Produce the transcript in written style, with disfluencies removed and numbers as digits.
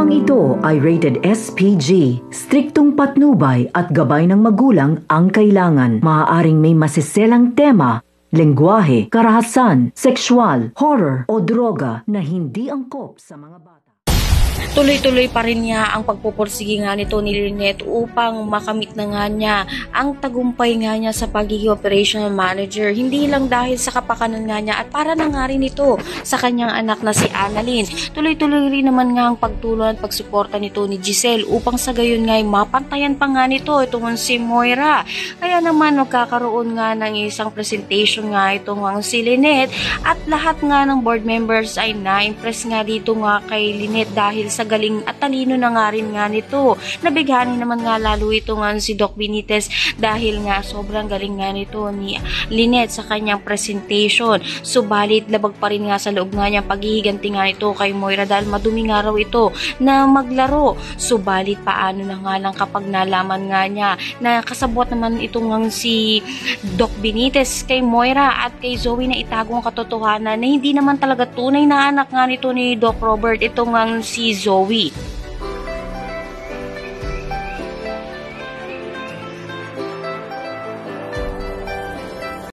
Programang ito ay rated SPG. Striktong patnubay at gabay ng magulang ang kailangan. Maaaring may masiselang tema, lengguwahe, karahasan, sexual, horror o droga na hindi angkop sa mga bata. Tuloy-tuloy pa rin niya ang pagpupursige nga nito ni Lynette upang makamit na nga niya ang tagumpay nga niya sa pagiging operational manager. Hindi lang dahil sa kapakanan nga niya at para na nga rin ito sa kanyang anak na si Annalyn. Tuloy-tuloy rin naman nga ang pagtulong at pagsuporta nito ni Giselle upang sa gayon nga ay mapantayan pa nga nito itong si Moira. Kaya naman magkakaroon nga ng isang presentation nga itong si Lynette at lahat nga ng board members ay na-impress nga dito nga kay Lynette dahil sa galing at talino na nga rin nga nito. Nabighani naman nga lalo ito nga si Doc Benitez dahil nga sobrang galing nga nito ni Lynette sa kanyang presentation. Subalit labag pa rin nga sa loob nga niya paghihiganti nga nito kay Moira dahil madumi nga raw ito na maglaro. Subalit paano na nga lang kapag nalaman nga niya na kasabwat naman itong si Doc Benitez kay Moira at kay Zoe na itago ang katotohanan na hindi naman talaga tunay na anak nga nito ni Doc Robert itong si Zoe.